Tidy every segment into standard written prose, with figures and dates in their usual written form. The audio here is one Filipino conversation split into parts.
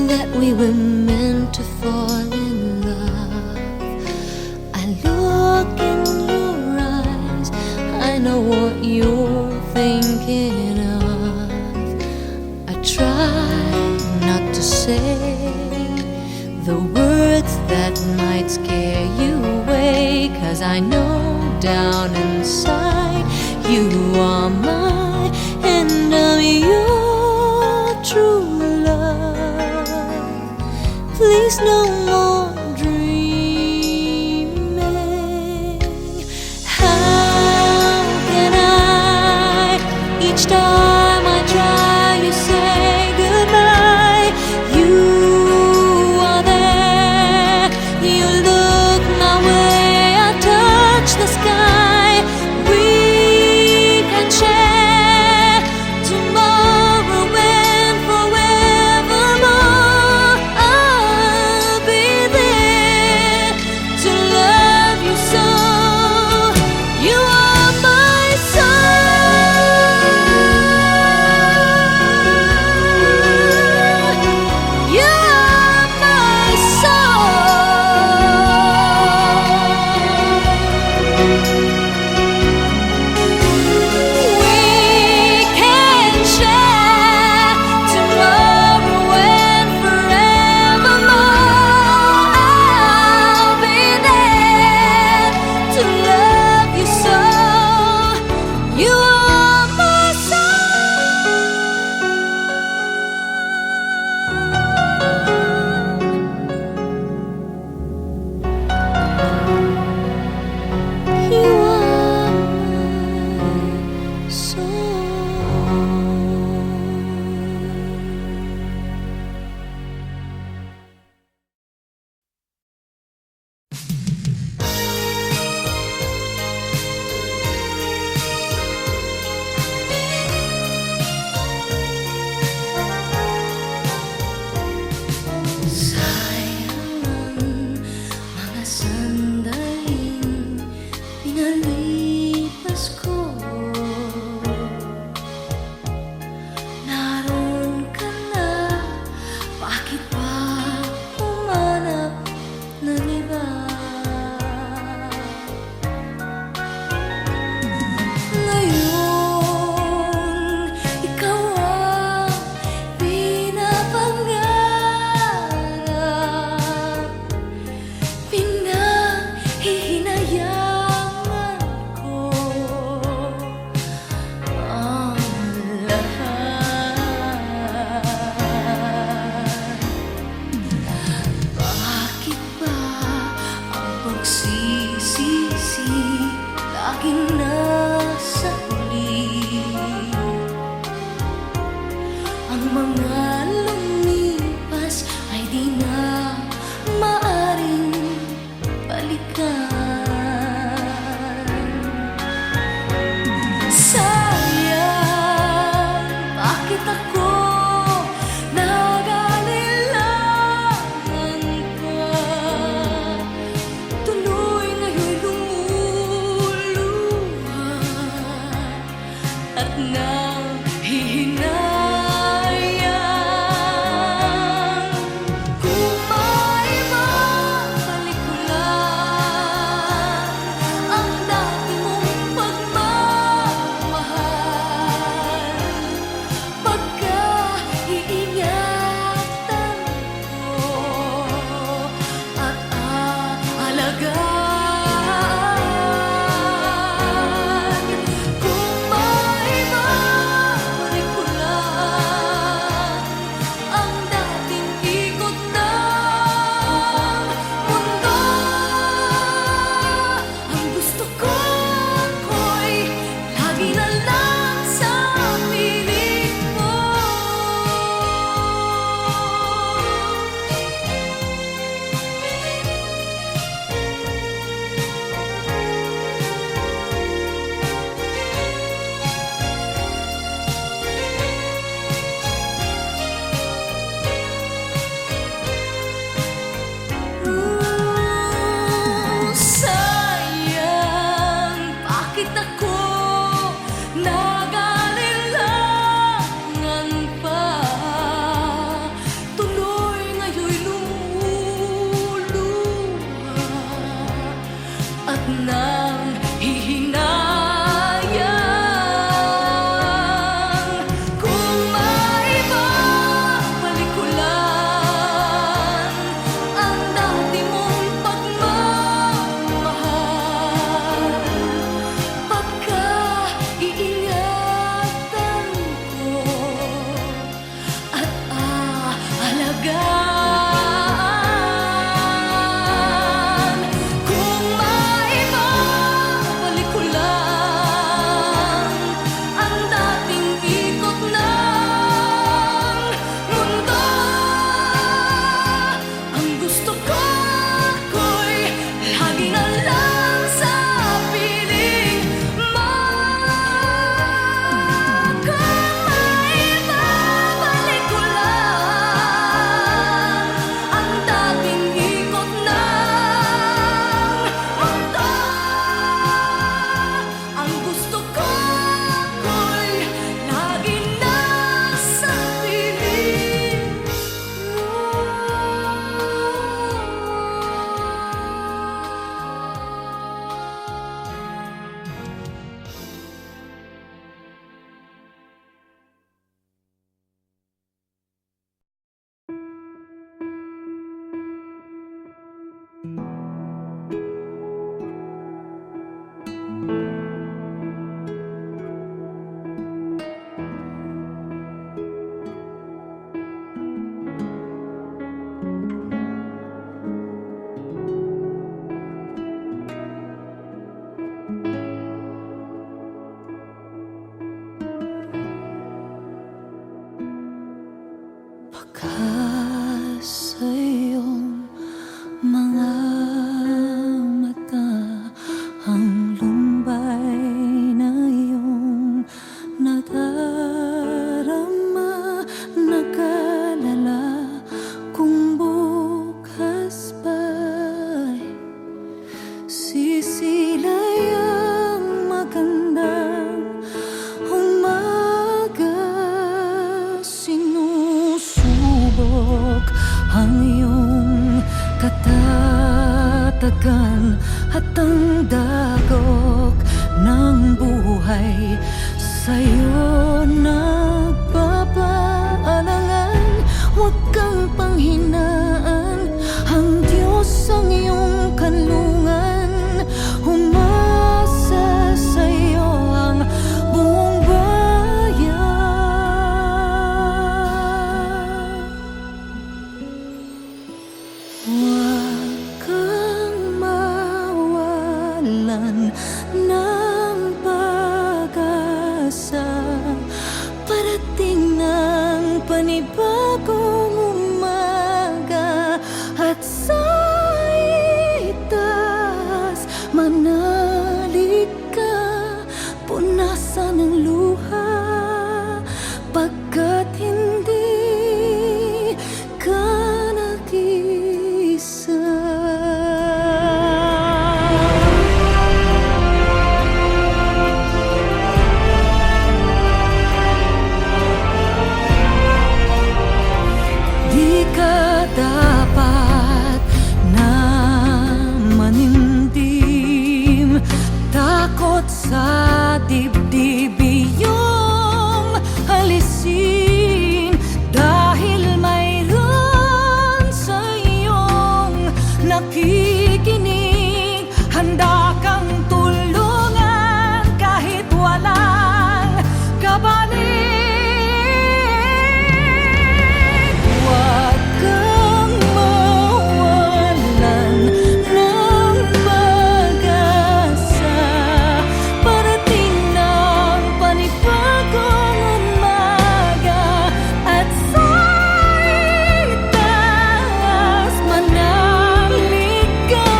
that we were meant to fall in love. I look in your eyes, I know what you're thinking of. I try not to say the words that might scare you away, 'cause I know down inside you are mine and I'm your true love. Please no more dreaming. How can I, each time I try, you say goodbye. You are there, you look my way, I touch the sky. We can share tomorrow and forever. ang iyong katatagan at ang dagok ng buhay sa'yo nagpapaalangan. Huwag kang panghinaan, ang Diyos ang iyong kanlungan. Umasa sa'yo ang buong bayan. Huwag kang mawalan ng pag-asa, parating ng panibagong umaga. At sa itaas manalig ka, punasan ng luha, pagkat hindi ka nag-iisa. Di ka dapat na manindim, takot sa dibdib iyong alisin, dahil mayroon sa iyong nakikinig. Handa kang tulungan kahit walang kapalit. Huwag kang mawalan ng pag-asa, parating ng panibagong umaga. At sa itaas manalig ka,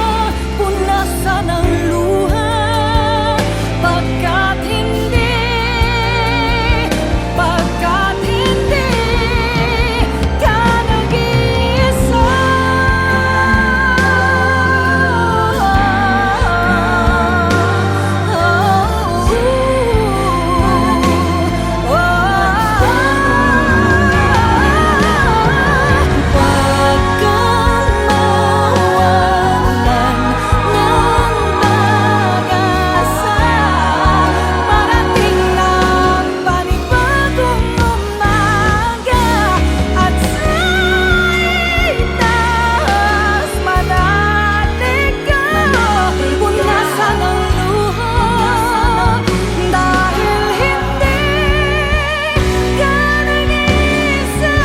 punasan ang luha, pagkat hindi ka nag-iisa. Huwag kang mawalan ng pag-asa, parating ng panibagong umaga. At sa itaas manalig ka, punasan ang luha, dahil hindi ka nag-iisa.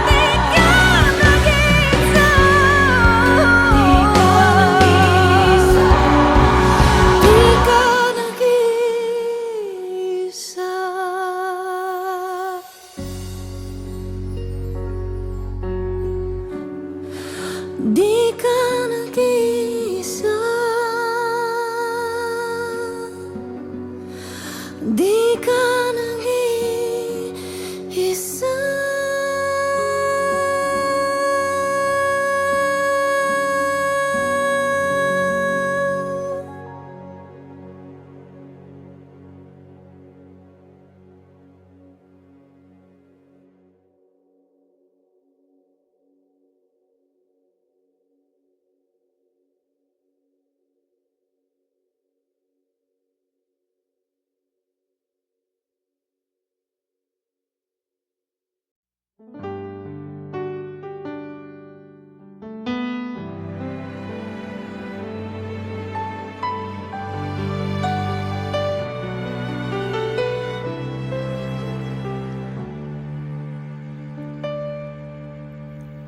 Di ka nag-iisa. Di ka nag-iisa. Di ka nag-iisa. Di ka nag-iisa.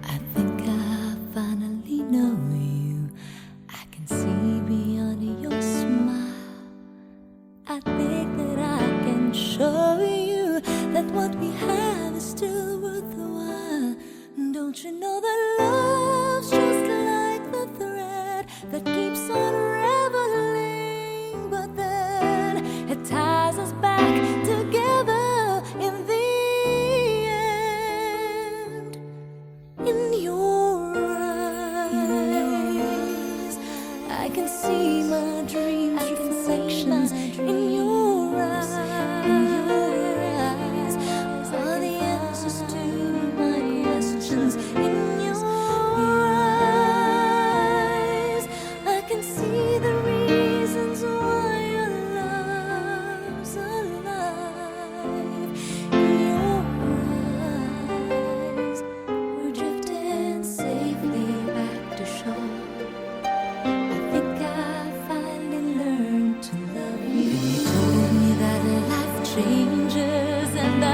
I think I finally know you. I can see beyond your smile. I think that I can show you that what we have is still worthwhile. Don't you know that love's just like the thread that keeps on unraveling, but then it ties us back together in the end. In your eyes, I can see my dreams, reflections in your eyes.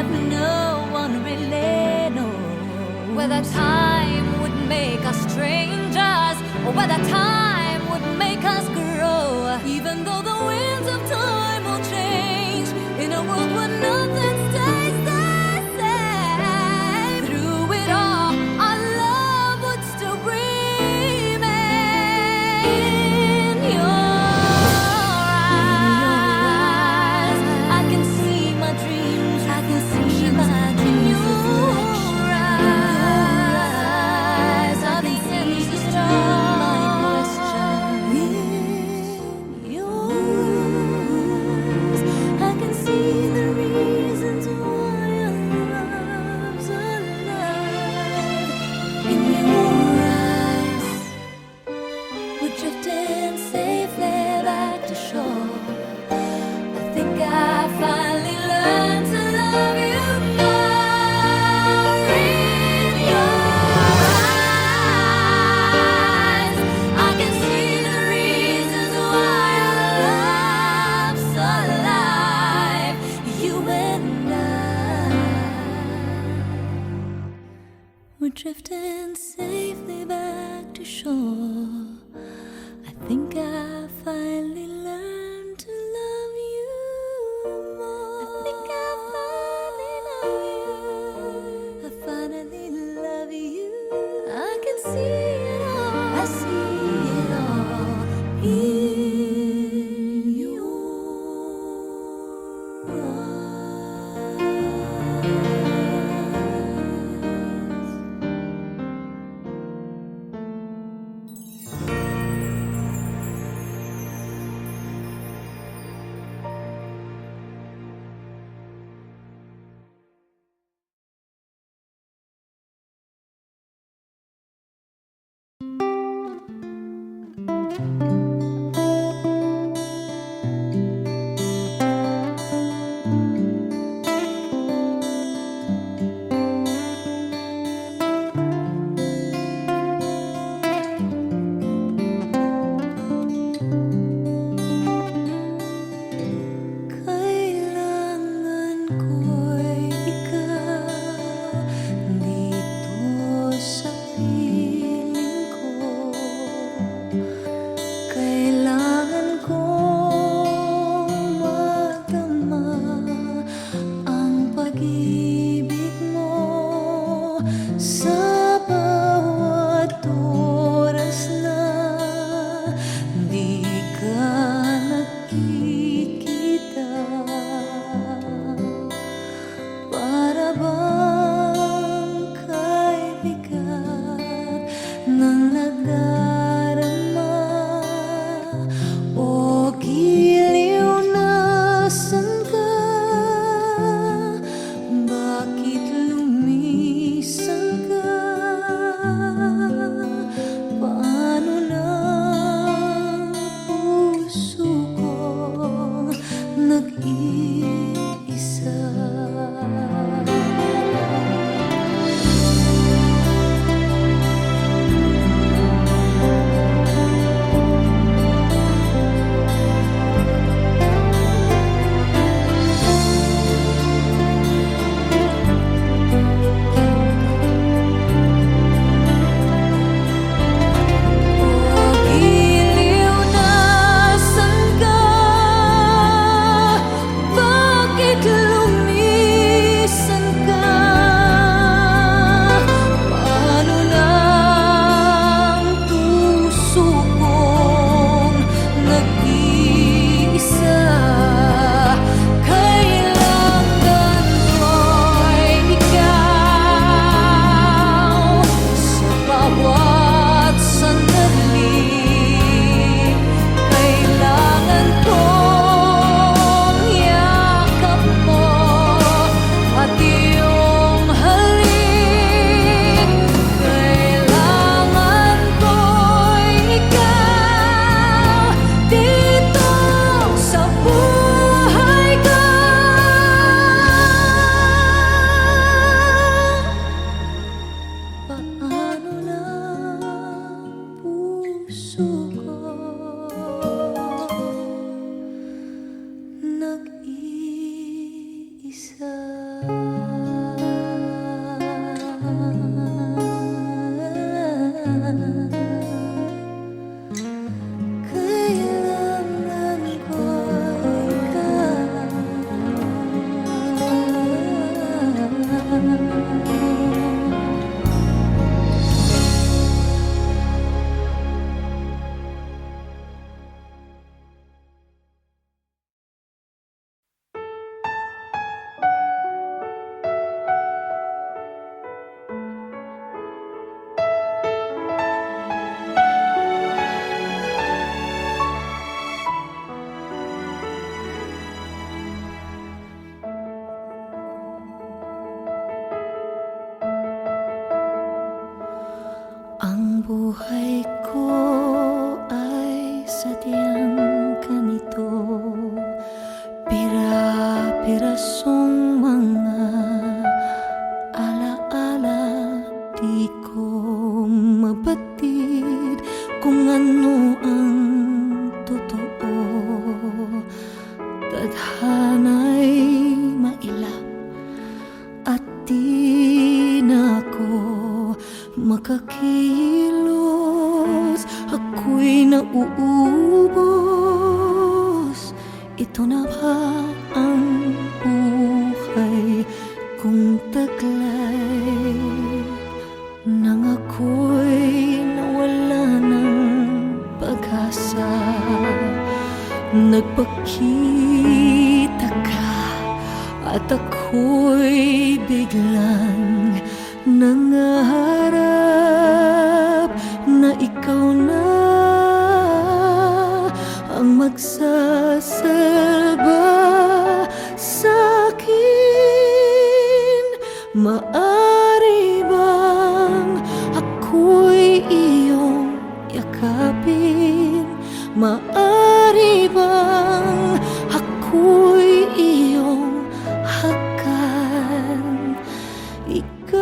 life no one really knows. Whether time would make us strangers, or whether time would make us grow. Even though the winds of time will change, in a world where nothing stays the same, through it all, our love would still remain. In your eyes, I can see my dreams, I can see my dreams. In your eyes are the answers to my questions. In yours, I can see the reasons why our love's alive. In your eyes, we're drifting safely back to shore. I think I finally learned to love you more. In your eyes, I can see the reasons why our love's alive. You and we're drifting safely back to shore. I think I finally learned to love you more. I think I finally love you. I finally love you. I can see it all. I see it all in your kailangan ko'y ikaw dito sa piling ko. Ang buhay ko ay sadyang ganito, pira-pirasong mga alaala. Di ko mabatid kung ano ang totoo. Tadhana'y mailap at di na ako makakilos. Ako'y nauubos. Ito na ba ang buhay kong taglay? Nang ako'y nawala ng pag-asa, nagpakita ka at ako'y biglang nangarap na ikaw na ang magsasalba sa'kin. Maari bang ako'y iyong yakapin? Maari bang ako'y iyong hakan? Ikaw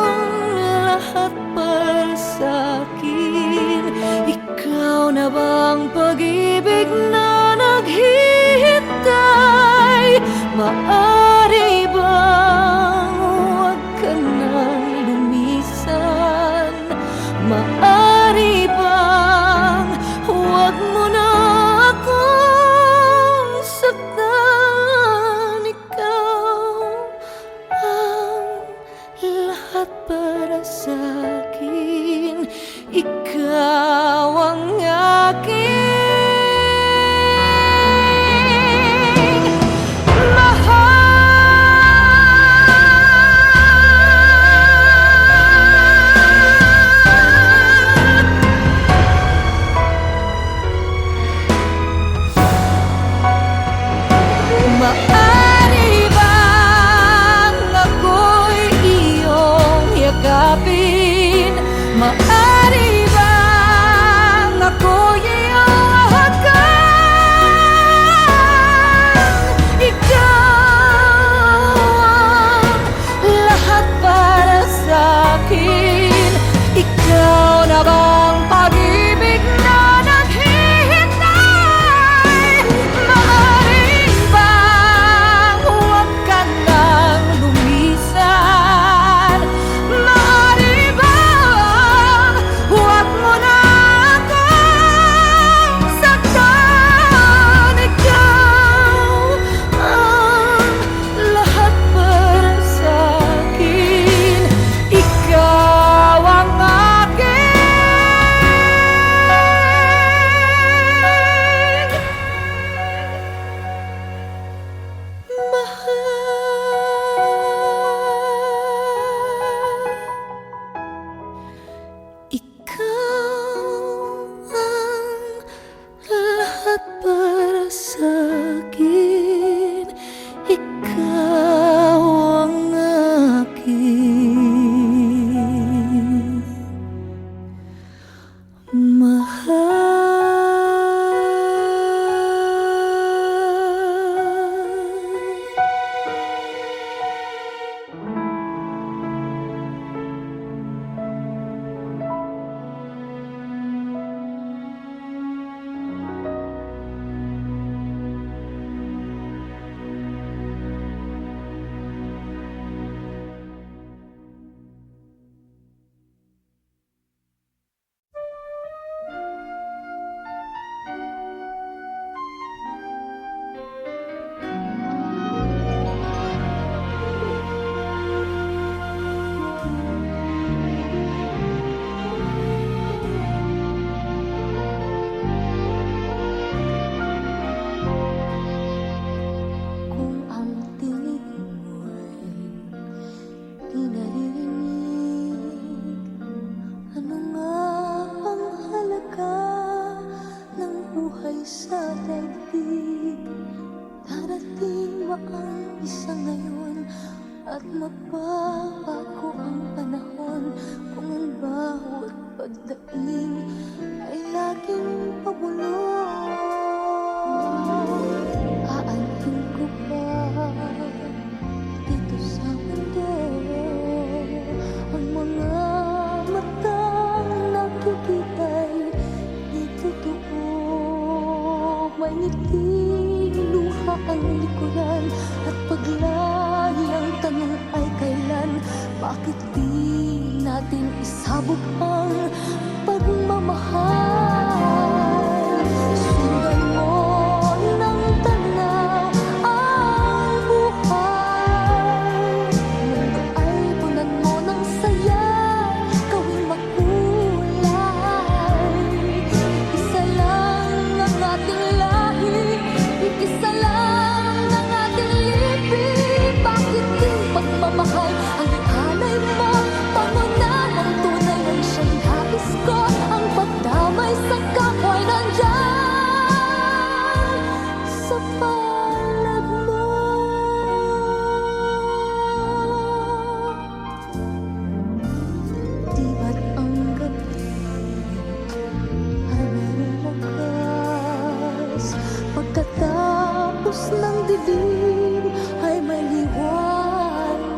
ang lahat para sa'kin. Ikaw na bang pag-ibig na naghihintay? Maari bang huwag ka nang lumisan? Maari bang huwag kung ang tinig mo'y di naririnig. Ano nga ang halaga ng buhay sa daigdig? Darating ba ang isa ngayon at magbabago ang panahon kung ang bawat pagdaing ay laging pabulong? Aanhin ko ba dito sa mundo ang mga matang nakikita'y di totoo? May ngiti, luha ang likuran at paglahi ang tanong ay kailan? Bakit di natin isabog ang pagmamahal? Sundan mo ng tanaw ang buhay. Mundo ay punan mo ng saya, gawing makulay. Isa lang ang ating lahi, isa lang ang ating libig. Bakit di pagmamahal ang ialay mo? Pangunahing tunay ang siyang nais ko. Ang pagdamay sa kapwa'y nandyan sa palad mo. Di ba't ang gabi ay mayroong wakas? Pagkatapos ng dilim ay may liwanag.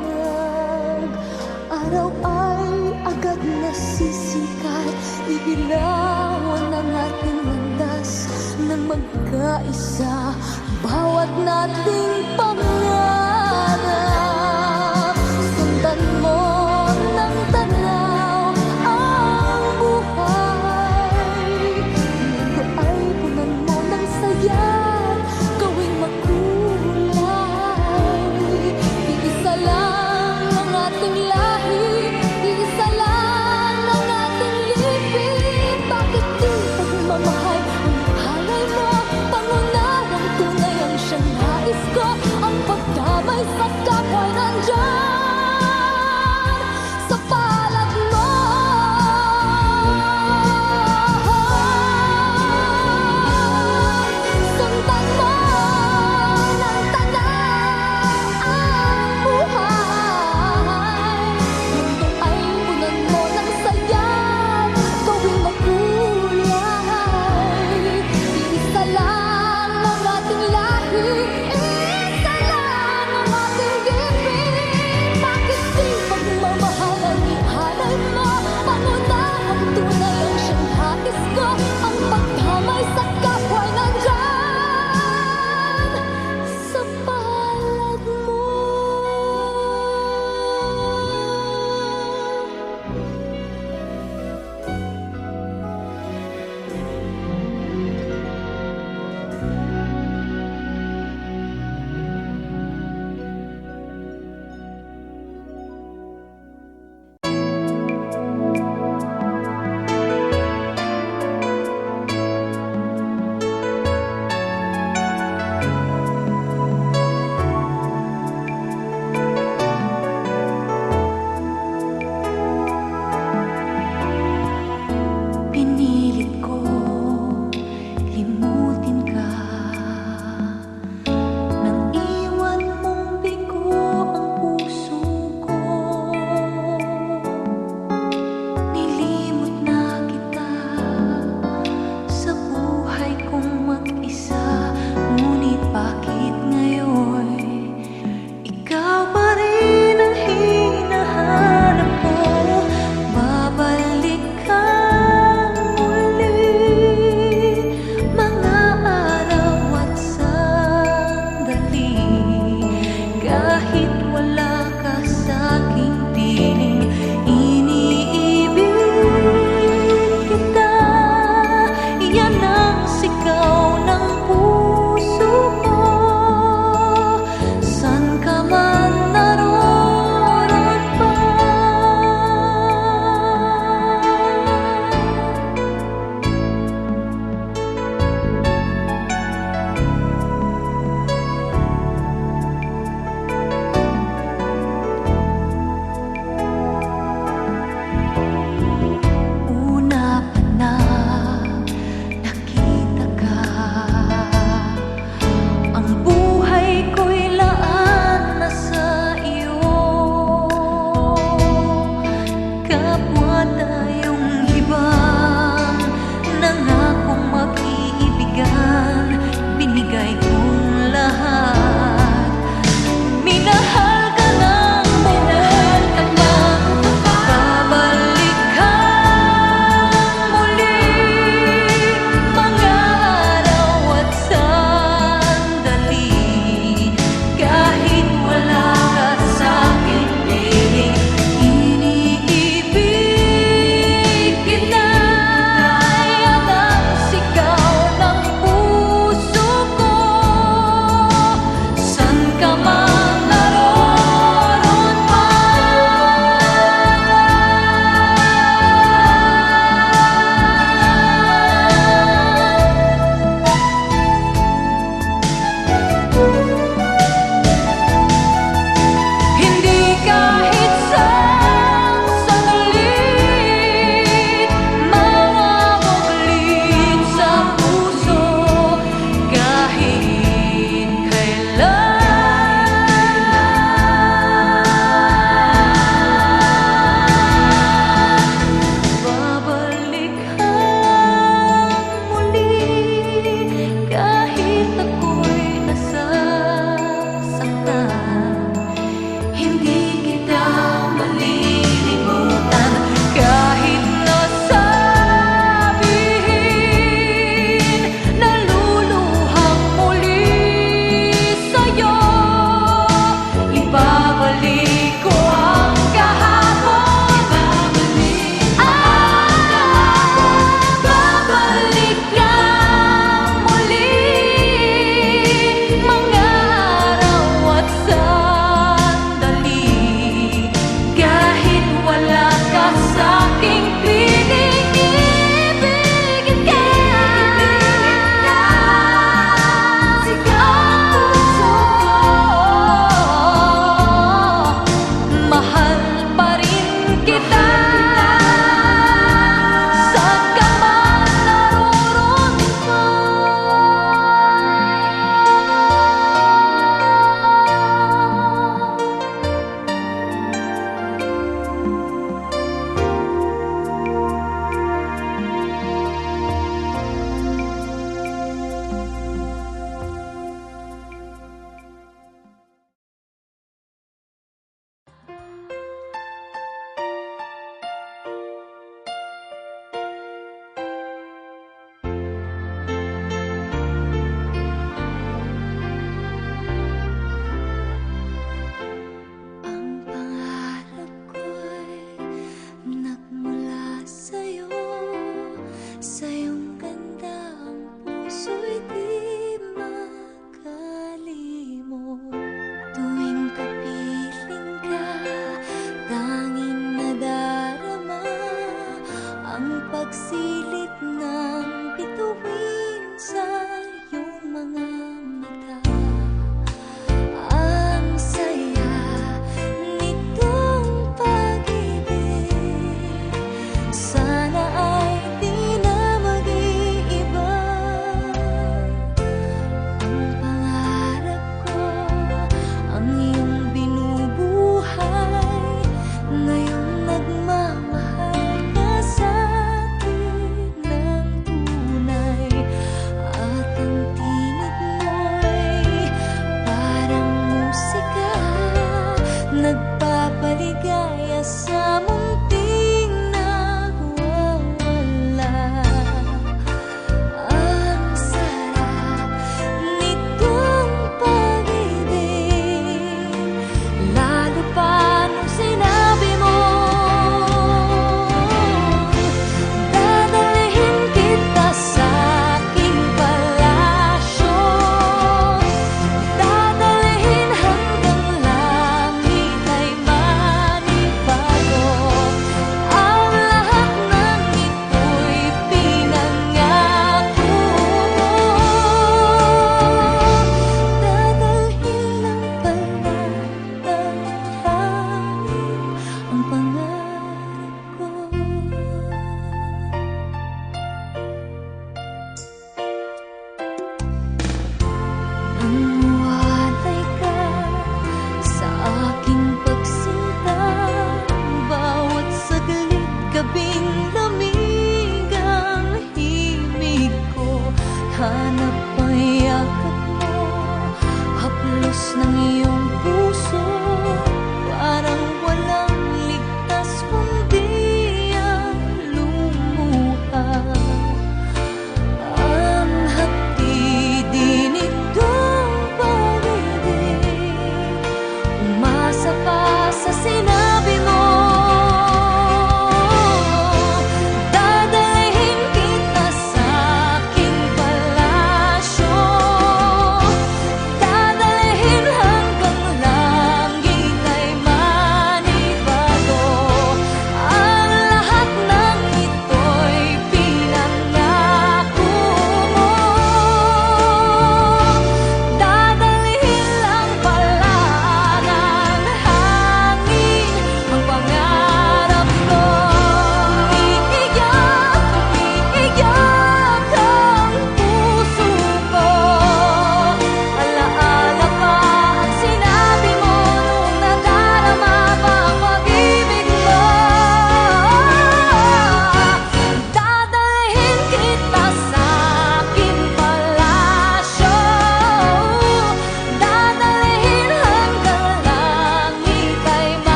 Araw ay agad nasisikat, ibilawan ang ating landas ng magkaisa, bawat nating pangarap. Sundan mo ng tanaw ang buhay. Mundo ay punan mo ng saya, gawing makulay. Iisa lang ang ating lahi, iisa lang ang ating libig. Bakit di pagmamahal ang halay mo? Pangunahing tunay ang siyang nais ko.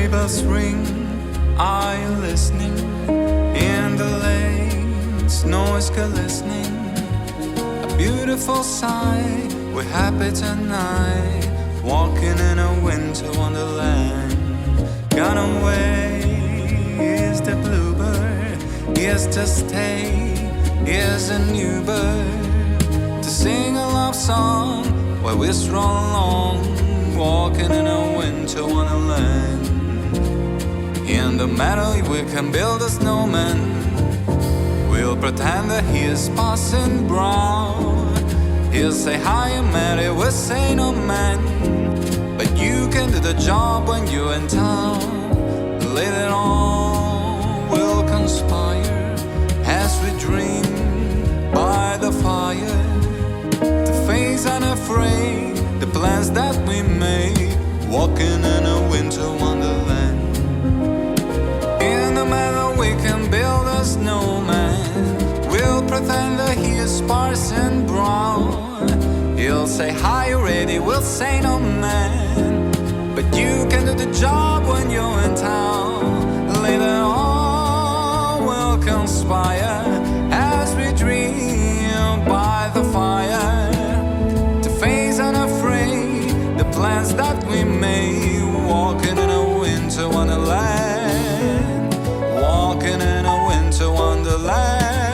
sleigh bells ring, are you listening? In the lane, snow is glistening. A beautiful sight, we're happy tonight, walking in a winter wonderland. Gone away is the bluebird, here's to stay, here's a new bird to sing a love song while we stroll along, walking in a winter wonderland. In the meadow we can build a snowman, we'll pretend that he is passing brown. He'll say hi and Mary, we'll say no man, but you can do the job when you're in town. Later on we'll conspire as we dream by the fire, to face unafraid the plans that we made, walking in a winter wonderland. In the meadow we can build a snowman, we'll pretend that he is sparse and brown. He'll say hi, you ready, we'll say no man, but you can do the job when you're in town. Later on we'll conspire as we dream by the fire, to face unafraid the plans that we made, walking in a winter wonderland, walking in a winter wonderland,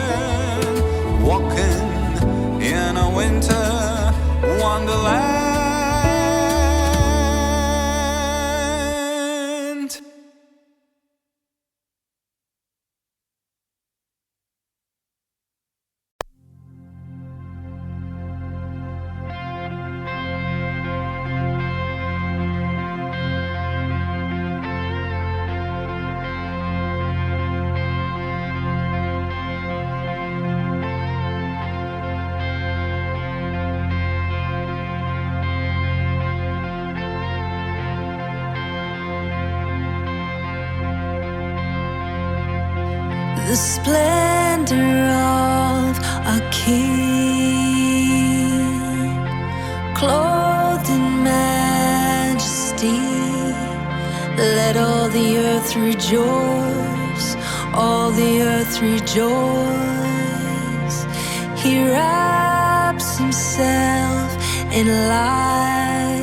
walking in a winter wonderland. The splendor of a king, clothed in majesty. Let all the earth rejoice, all the earth rejoice. He wraps himself in light,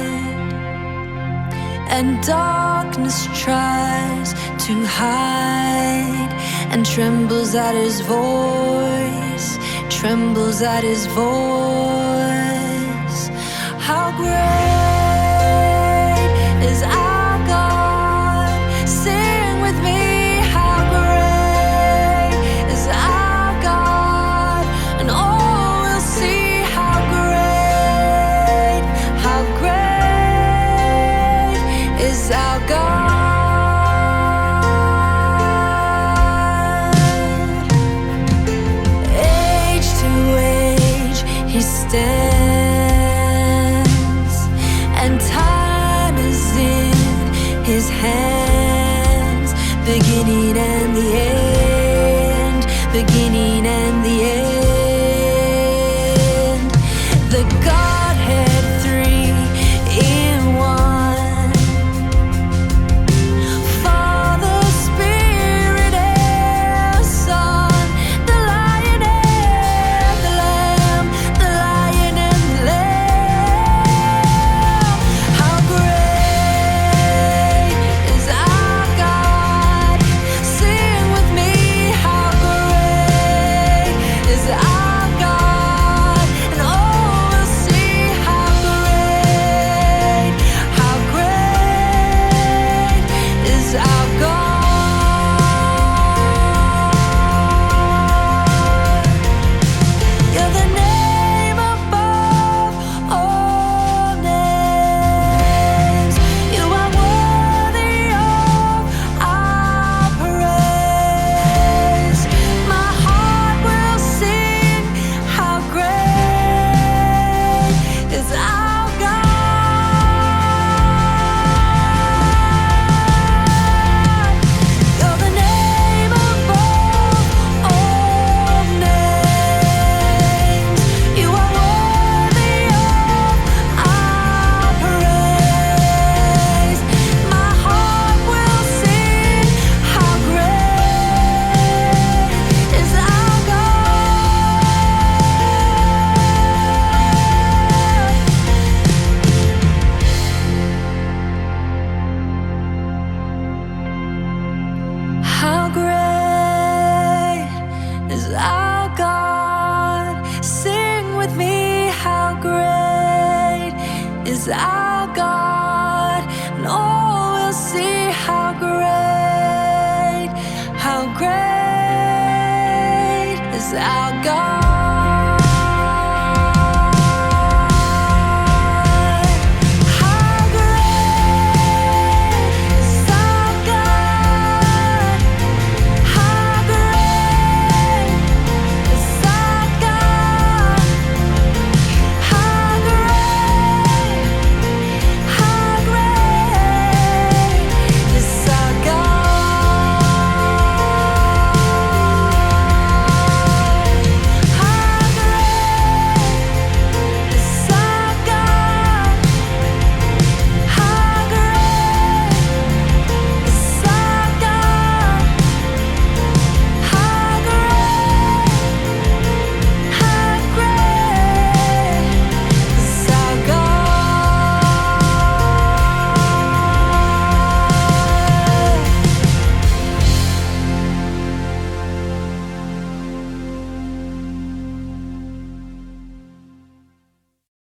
and darkness tries to hide, and trembles at his voice, trembles at his voice. How great is our God? Sing with me, how great is our God? And all will see how great is our God. Stands, and time is in his hands, beginning and the end, beginning